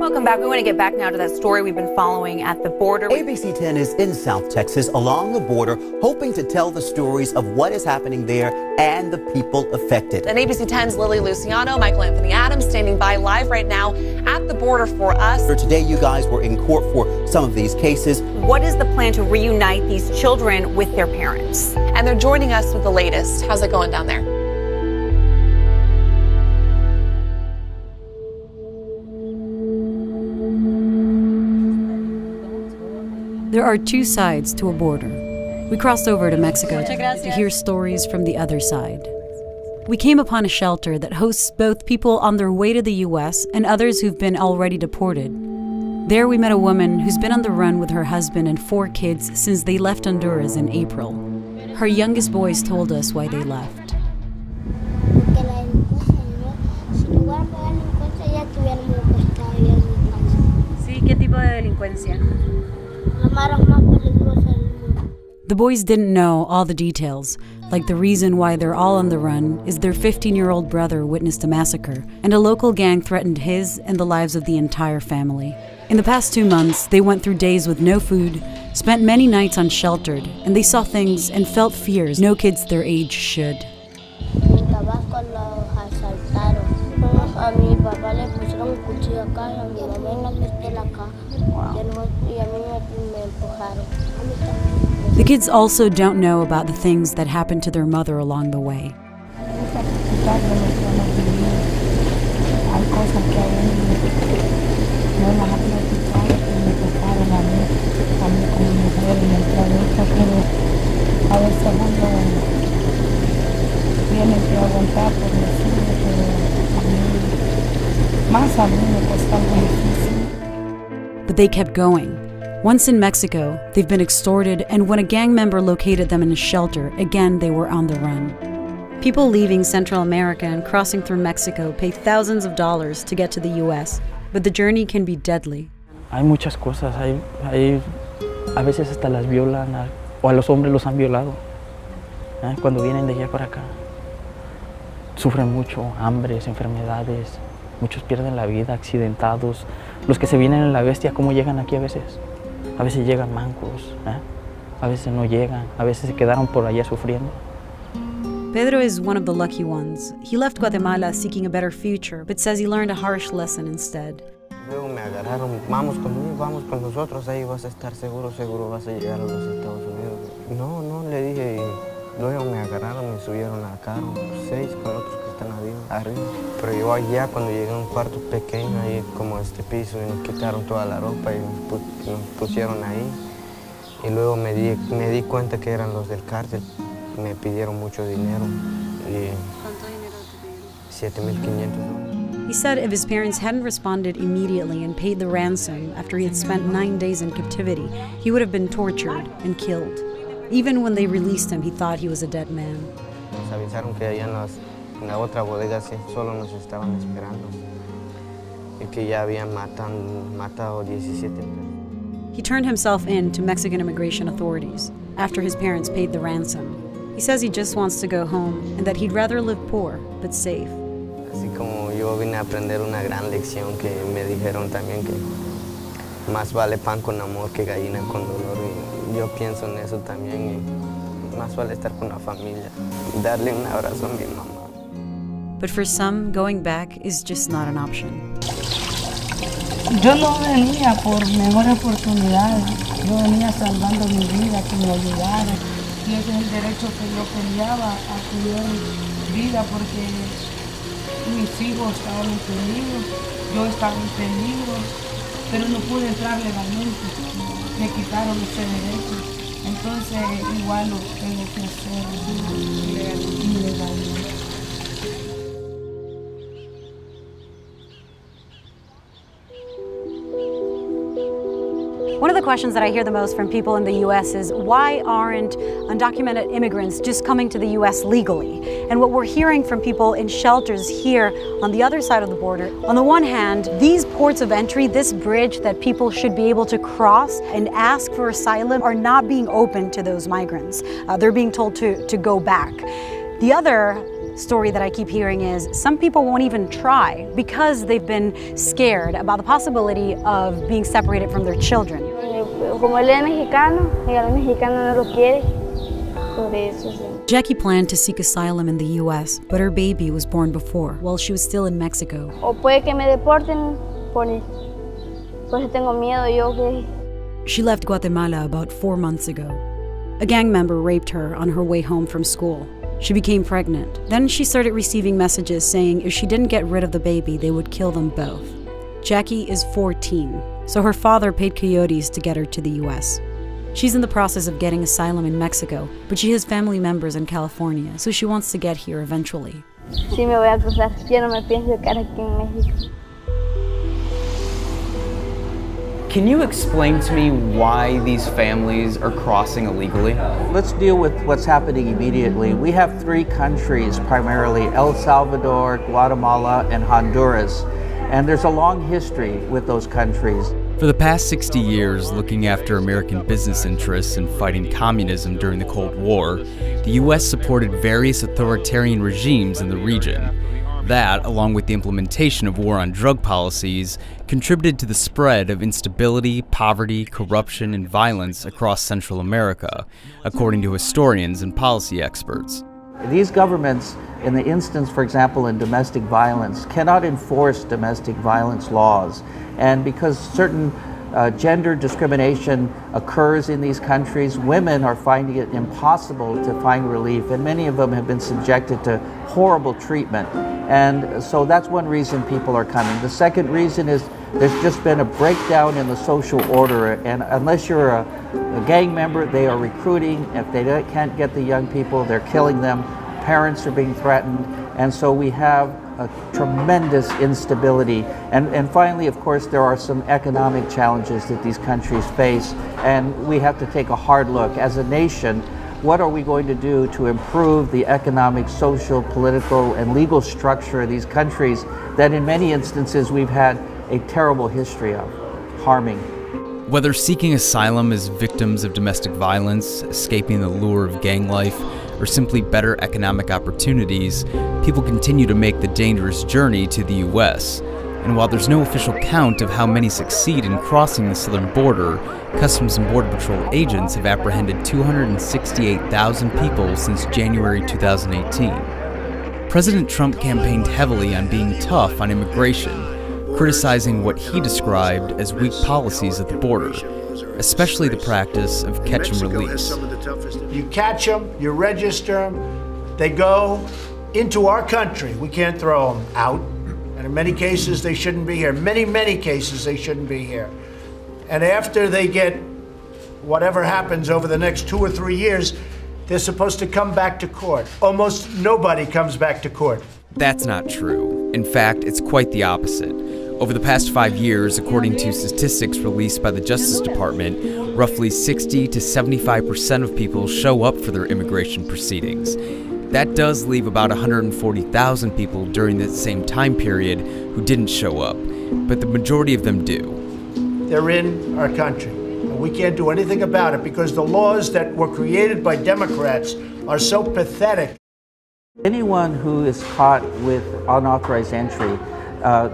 Welcome back. We want to get back now to that story we've been following at the border. ABC 10 is in South Texas along the border, hoping to tell the stories of what is happening there and the people affected. And ABC 10's Lily Luciano, Michael Anthony Adams standing by live right now at the border for us. Today you guys were in court for some of these cases. What is the plan to reunite these children with their parents? And they're joining us with the latest. How's it going down there? There are two sides to a border. We crossed over to Mexico to hear stories from the other side. We came upon a shelter that hosts both people on their way to the U.S. and others who've been already deported. There we met a woman who's been on the run with her husband and 4 kids since they left Honduras in April. Her youngest boys told us why they left. Sí, ¿qué tipo de delincuencia? The boys didn't know all the details, like the reason why they're all on the run is their 15-year-old brother witnessed a massacre, and a local gang threatened his and the lives of the entire family. In the past 2 months, they went through days with no food, spent many nights unsheltered, and they saw things and felt fears no kids their age should. The kids also don't know about the things that happened to their mother along the way. But they kept going. Once in Mexico, they've been extorted, and when a gang member located them in a shelter, again they were on the run. People leaving Central America and crossing through Mexico pay thousands of dollars to get to the U.S., but the journey can be deadly. Hay muchas cosas, a veces hasta las violan, o a los hombres los han violado, cuando vienen de allá para acá. Sufren mucho, hambres, enfermedades, muchos pierden la vida, accidentados. Los que se vienen en la bestia, ¿cómo llegan aquí a veces? A veces llegan mancos, a veces no llegan, a veces se quedaron por allá sufriendo. Pedro is one of the lucky ones. He left Guatemala seeking a better future, but says he learned a harsh lesson instead. Luego me agarraron, vamos conmigo, vamos con nosotros, ahí vas a estar seguro, seguro vas a llegar a los Estados Unidos. No, le dije, y luego me agarraron, me subieron al carro, 6 con otros que están arriba. Pero yo allá cuando llegué a un cuarto pequeño, ahí como este piso, y nos quitaron toda la ropa y nos pusieron ahí. Y luego me di cuenta que eran los del cártel, me pidieron mucho dinero. ¿Cuánto dinero te pidieron? $7,500. He said if his parents hadn't responded immediately and paid the ransom after he had spent 9 days in captivity, he would have been tortured and killed. Even when they released him, he thought he was a dead man. Nos avisaron que allá en la otra bodega solo nos estaban esperando y que ya habían matado 17 personas. He turned himself in to Mexican immigration authorities after his parents paid the ransom. He says he just wants to go home and that he'd rather live poor but safe. Así como yo vine a aprender una gran lección que me dijeron también que más vale pan con amor que gallina con dolor. Y yo pienso en eso también. Y más vale estar con la familia, darle un abrazo a mi mamá. But for some, going back is just not an option. Yo no venía por mejor oportunidad. Yo venía salvando mi vida, que me ayudara. Y ese es el derecho que yo peleaba, a cuidar vida, porque mis hijos estaban en peligro, yo estaba en peligro, pero no pude entrar legalmente. Me quitaron ese derecho. Entonces, igual lo tengo que hacer ilegalmente. One of the questions that I hear the most from people in the U.S. is why aren't undocumented immigrants just coming to the U.S. legally? And what we're hearing from people in shelters here on the other side of the border, on the one hand, these ports of entry, this bridge that people should be able to cross and ask for asylum are not being open to those migrants. They're being told to go back. The other story that I keep hearing is some people won't even try because they've been scared about the possibility of being separated from their children. Como él es mexicano, y el mexicano no lo quiere, por eso sí. Jackie planned to seek asylum in the U.S., but her baby was born before, while she was still in Mexico. O puede que me deporten por eso tengo miedo yo que. She left Guatemala about 4 months ago. A gang member raped her on her way home from school. She became pregnant. Then she started receiving messages saying if she didn't get rid of the baby, they would kill them both. Jackie is 14, so her father paid coyotes to get her to the U.S. She's in the process of getting asylum in Mexico, but she has family members in California, so she wants to get here eventually. Sí me voy a cruzar. Yo no me pienso quedar aquí en México. Can you explain to me why these families are crossing illegally? Let's deal with what's happening immediately. We have 3 countries primarily, El Salvador, Guatemala, and Honduras. And there's a long history with those countries. For the past 60 years, looking after American business interests and fighting communism during the Cold War, the U.S. supported various authoritarian regimes in the region. That, along with the implementation of war on drug policies, contributed to the spread of instability, poverty, corruption, and violence across Central America, according to historians and policy experts. These governments, in the instance, for example, in domestic violence, cannot enforce domestic violence laws. And because certain gender discrimination occurs in these countries, women are finding it impossible to find relief, and many of them have been subjected to horrible treatment. And so that's one reason people are coming. The second reason is there's just been a breakdown in the social order, and unless you're a gang member, they are recruiting. If they can't get the young people, they're killing them. Parents are being threatened, and so we have a tremendous instability. And finally, of course, there are some economic challenges that these countries face, and we have to take a hard look. As a nation, what are we going to do to improve the economic, social, political, and legal structure of these countries that in many instances we've had a terrible history of harming? Whether seeking asylum as victims of domestic violence, escaping the lure of gang life, or simply better economic opportunities, people continue to make the dangerous journey to the U.S. And while there's no official count of how many succeed in crossing the southern border, Customs and Border Patrol agents have apprehended 268,000 people since January 2018. President Trump campaigned heavily on being tough on immigration, criticizing what he described as weak policies at the border, especially the practice of catch and release. You catch them, you register them, they go into our country. We can't throw them out. And in many cases, they shouldn't be here. Many cases, they shouldn't be here. And after they get whatever happens over the next 2 or 3 years, they're supposed to come back to court. Almost nobody comes back to court. That's not true. In fact, it's quite the opposite. Over the past 5 years, according to statistics released by the Justice Department, roughly 60 to 75% of people show up for their immigration proceedings. That does leave about 140,000 people during the same time period who didn't show up, but the majority of them do. They're in our country, and we can't do anything about it because the laws that were created by Democrats are so pathetic. Anyone who is caught with unauthorized entry,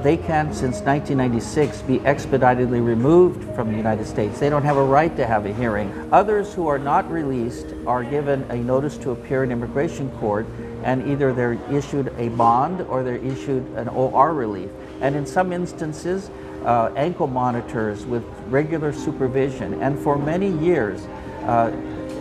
they can, since 1996, be expeditedly removed from the United States. They don't have a right to have a hearing. Others who are not released are given a notice to appear in immigration court, and either they're issued a bond or they're issued an OR relief. And in some instances, ankle monitors with regular supervision. And for many years,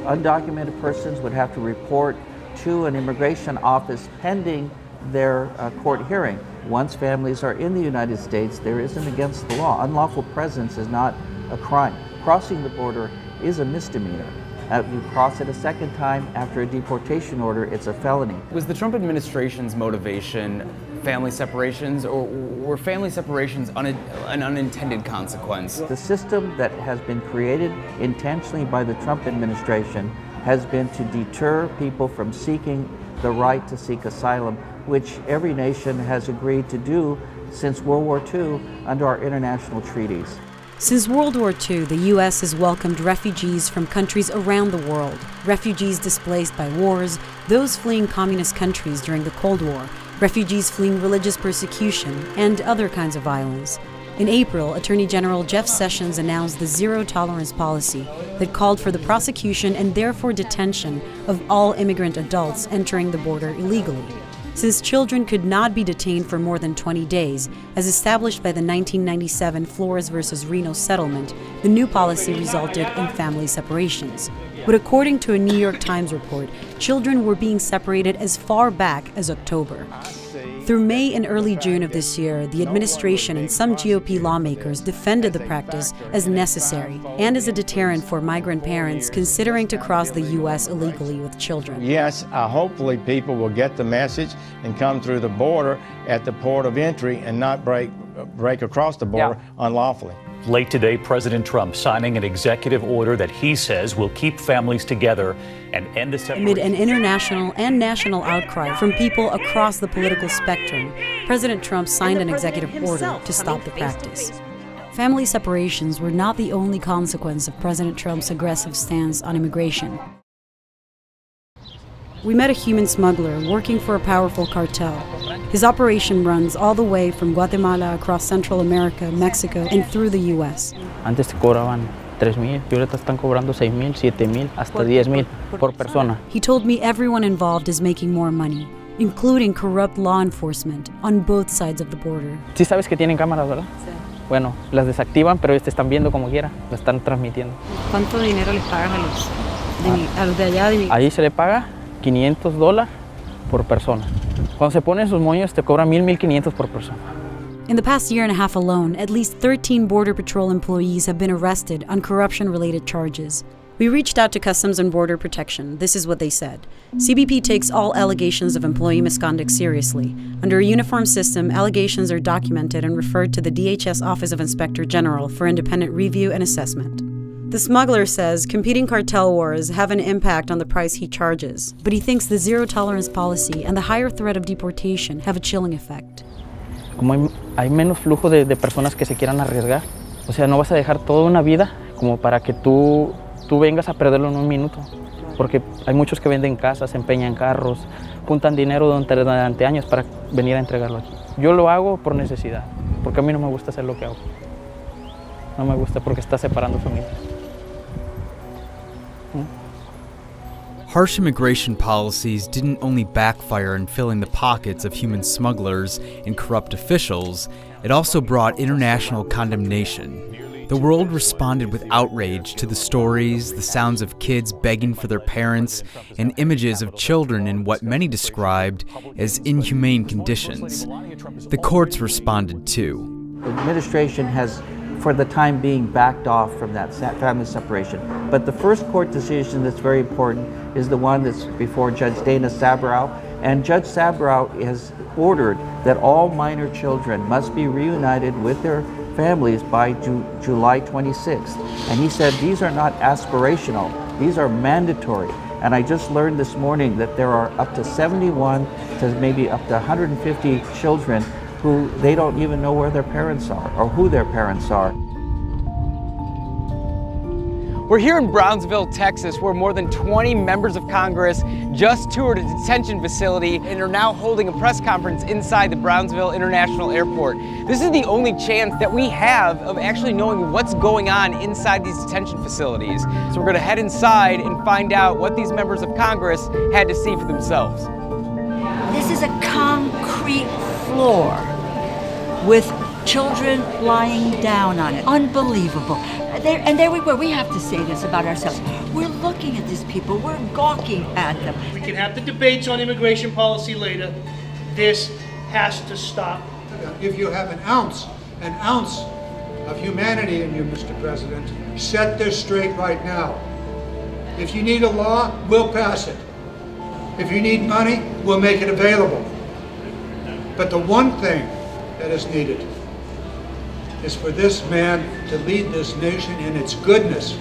undocumented persons would have to report to an immigration office pending their court hearing. Once families are in the United States, there isn't against the law. Unlawful presence is not a crime. Crossing the border is a misdemeanor. If you cross it a second time after a deportation order, it's a felony. Was the Trump administration's motivation family separations, or were family separations an unintended consequence? The system that has been created intentionally by the Trump administration has been to deter people from seeking the right to seek asylum, which every nation has agreed to do since World War II under our international treaties. Since World War II, the U.S. has welcomed refugees from countries around the world. Refugees displaced by wars, those fleeing communist countries during the Cold War, refugees fleeing religious persecution, and other kinds of violence. In April, Attorney General Jeff Sessions announced the zero-tolerance policy that called for the prosecution and therefore detention of all immigrant adults entering the border illegally. Since children could not be detained for more than 20 days, as established by the 1997 Flores versus Reno settlement, the new policy resulted in family separations. But according to a New York Times report, children were being separated as far back as October. Through May and early June of this year, the administration and some GOP lawmakers defended the practice as necessary and as a deterrent for migrant parents considering to cross the U.S. illegally with children. Yes, hopefully people will get the message and come through the border at the port of entry and not break across the border unlawfully. Late today, President Trump signing an executive order that he says will keep families together and end the separation. Amid an international and national outcry from people across the political spectrum, President Trump signed an executive order to stop the practice. Family separations were not the only consequence of President Trump's aggressive stance on immigration. We met a human smuggler working for a powerful cartel. His operation runs all the way from Guatemala across Central America, Mexico, and through the U.S. Antes te cobraban 3,000 y ahorita están cobrando 6,000, 7,000, hasta 10,000 por persona. He told me everyone involved is making more money, including corrupt law enforcement on both sides of the border. Sí sabes que tienen cámaras, ¿verdad? Sí. Bueno, las desactivan, pero te están viendo como quiera, las están transmitiendo. ¿Cuánto dinero les pagan a los de allá? Ahí se le paga $500 por persona. Cuando se ponen sus moños te cobran 1,500 por persona. In the past year and a half alone, at least 13 Border Patrol employees have been arrested on corruption-related charges. We reached out to Customs and Border Protection. This is what they said. CBP takes all allegations of employee misconduct seriously. Under a uniform system, allegations are documented and referred to the DHS Office of Inspector General for independent review and assessment. The smuggler says competing cartel wars have an impact on the price he charges, but he thinks the zero-tolerance policy and the higher threat of deportation have a chilling effect. Como hay menos flujo de personas que se quieran arriesgar, o sea, no vas a dejar toda una vida como para que tú vengas a perderlo en un minuto, porque hay muchos que venden casas, empeñan carros, juntan dinero durante años para venir a entregarlo aquí. Yo lo hago por necesidad, porque a mí no me gusta hacer lo que hago. No me gusta porque está separando familias. Harsh immigration policies didn't only backfire in filling the pockets of human smugglers and corrupt officials, it also brought international condemnation. The world responded with outrage to the stories, the sounds of kids begging for their parents, and images of children in what many described as inhumane conditions. The courts responded too. The administration has, for the time being, backed off from that family separation. But the first court decision that's very important is the one that's before Judge Dana Sabrow. And Judge Sabrow has ordered that all minor children must be reunited with their families by July 26th. And he said these are not aspirational, these are mandatory. And I just learned this morning that there are up to 71 to maybe up to 150 children who they don't even know where their parents are or who their parents are. We're here in Brownsville, Texas, where more than 20 members of Congress just toured a detention facility and are now holding a press conference inside the Brownsville International Airport. This is the only chance that we have of actually knowing what's going on inside these detention facilities. So we're going to head inside and find out what these members of Congress had to see for themselves. This is a concrete floor with children lying down on it. Unbelievable. And there we were. We have to say this about ourselves. We're looking at these people. We're gawking at them. We can have the debates on immigration policy later. This has to stop. If you have an ounce of humanity in you, Mr. President, set this straight right now. If you need a law, we'll pass it. If you need money, we'll make it available. But the one thing that is needed is for this man to lead this nation in its goodness,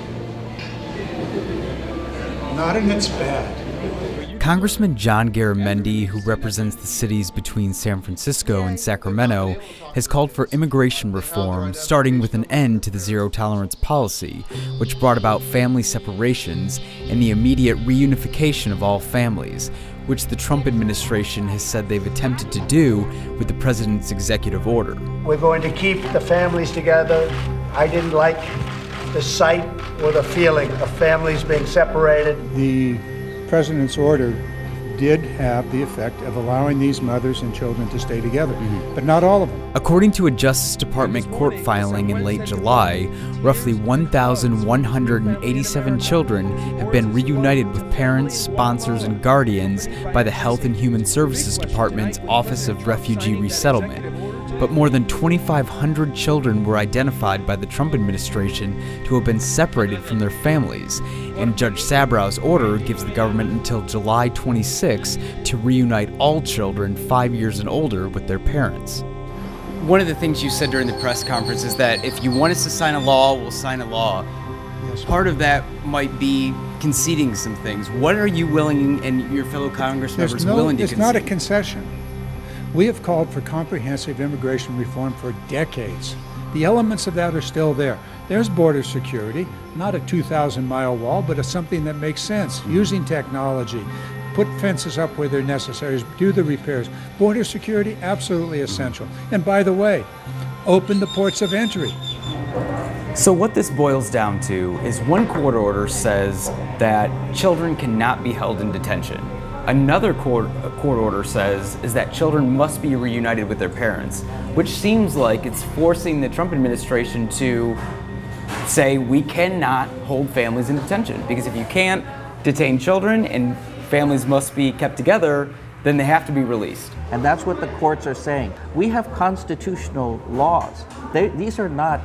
not in its bad. Congressman John Garamendi, who represents the cities between San Francisco and Sacramento, has called for immigration reform, starting with an end to the zero-tolerance policy, which brought about family separations and the immediate reunification of all families, which the Trump administration has said they've attempted to do with the president's executive order. We're going to keep the families together. I didn't like the sight or the feeling of families being separated. The president's order did have the effect of allowing these mothers and children to stay together, but not all of them. According to a Justice Department court filing in late July, roughly 1,187 children have been reunited with parents, sponsors, and guardians by the Health and Human Services Department's Office of Refugee Resettlement. But more than 2,500 children were identified by the Trump administration to have been separated from their families, and Judge Sabrow's order gives the government until July 26 to reunite all children 5 years and older with their parents. One of the things you said during the press conference is that if you want us to sign a law, we'll sign a law. Yes. Part of that might be conceding some things. What are you willing and your fellow Congress members willing to concede? It's not a concession. We have called for comprehensive immigration reform for decades. The elements of that are still there. There's border security, not a 2,000-mile wall, but something that makes sense, using technology. Put fences up where they're necessary, do the repairs. Border security, absolutely essential. And by the way, open the ports of entry. So what this boils down to is one court order says that children cannot be held in detention. Another court order says is that children must be reunited with their parents, which seems like it's forcing the Trump administration to say we cannot hold families in detention, because if you can't detain children and families must be kept together, then they have to be released. And that's what the courts are saying. We have constitutional laws. These are not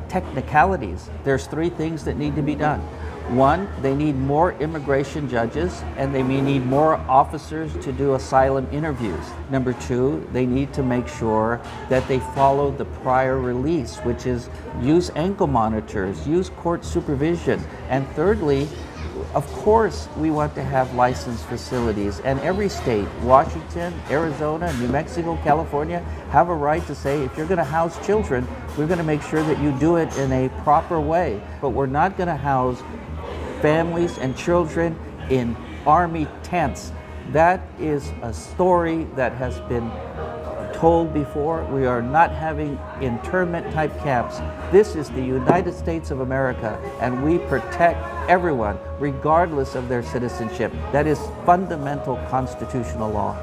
technicalities. There's three things that need to be done. One, they need more immigration judges, and they may need more officers to do asylum interviews. Number two, they need to make sure that they follow the prior release, which is use ankle monitors, use court supervision. And thirdly, of course, we want to have licensed facilities, and every state, Washington, Arizona, New Mexico, California, have a right to say, if you're going to house children, we're going to make sure that you do it in a proper way. But we're not going to house families and children in army tents. That is a story that has been told before. We are not having internment type camps. This is the United States of America, and we protect everyone regardless of their citizenship. That is fundamental constitutional law.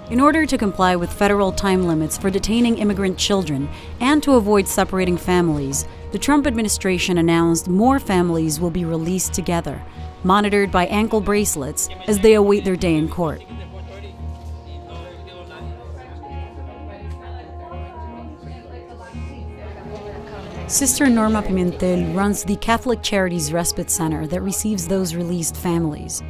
In order to comply with federal time limits for detaining immigrant children and to avoid separating families, the Trump administration announced more families will be released together, monitored by ankle bracelets as they await their day in court. Sister Norma Pimentel runs the Catholic Charities Respite Center that receives those released families.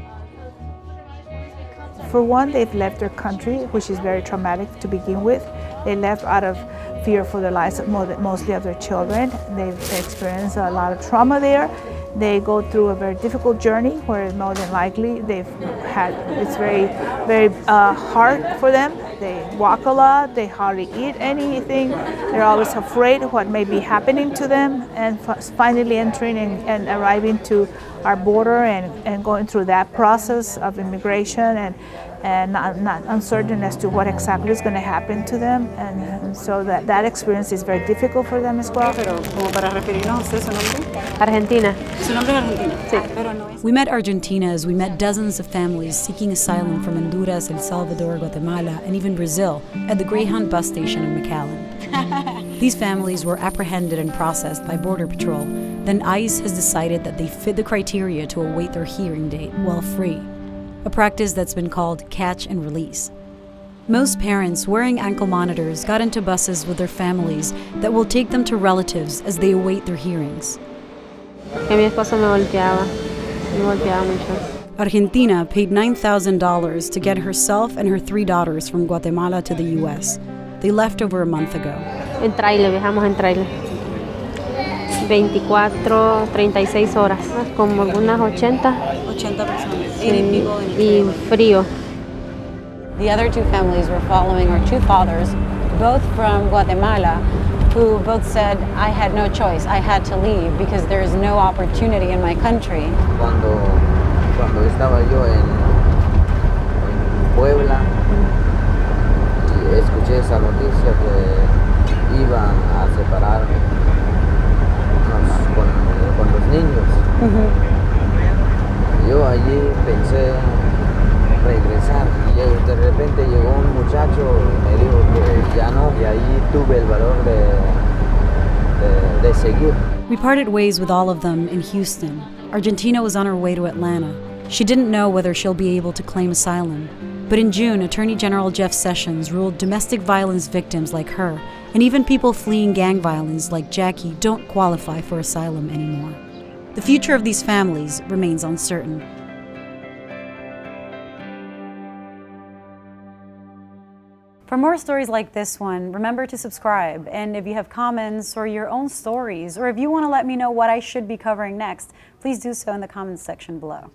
For one, they've left their country, which is very traumatic to begin with. They left out of fear for their lives, mostly of their children. They've experienced a lot of trauma there. They go through a very difficult journey where more than likely it's very, very hard for them. They walk a lot, they hardly eat anything. They're always afraid of what may be happening to them, and finally entering and arriving to our border and going through that process of immigration and not uncertain as to what exactly is going to happen to them, and so that experience is very difficult for them as well. Argentina. Su nombre es Argentina. Sí. We met Argentina as we met dozens of families seeking asylum from Honduras, El Salvador, Guatemala, and even Brazil at the Greyhound bus station in McAllen. These families were apprehended and processed by Border Patrol. Then ICE has decided that they fit the criteria to await their hearing date while free, a practice that's been called catch and release. Most parents wearing ankle monitors got into buses with their families that will take them to relatives as they await their hearings. Argentina paid $9,000 to get herself and her 3 daughters from Guatemala to the U.S. They left over a month ago. En trailer, viajamos en trailer. 24, 36 horas, como algunas 80. 80 personas. 80 people in a Y trailer. frío. The other two families we're following are two fathers, both from Guatemala, who both said, I had no choice. I had to leave because there is no opportunity in my country. Cuando estaba yo en Puebla y escuché esa noticia que iban a separarnos con los niños, yo allí pensé regresar y de repente llegó un muchacho y me dijo que ya no, y ahí tuve el valor de seguir. We parted ways with all of them in Houston. Argentina was on her way to Atlanta. She didn't know whether she'll be able to claim asylum. But in June, Attorney General Jeff Sessions ruled domestic violence victims like her, and even people fleeing gang violence like Jackie, don't qualify for asylum anymore. The future of these families remains uncertain. For more stories like this one, remember to subscribe. And if you have comments or your own stories, or if you want to let me know what I should be covering next, please do so in the comments section below.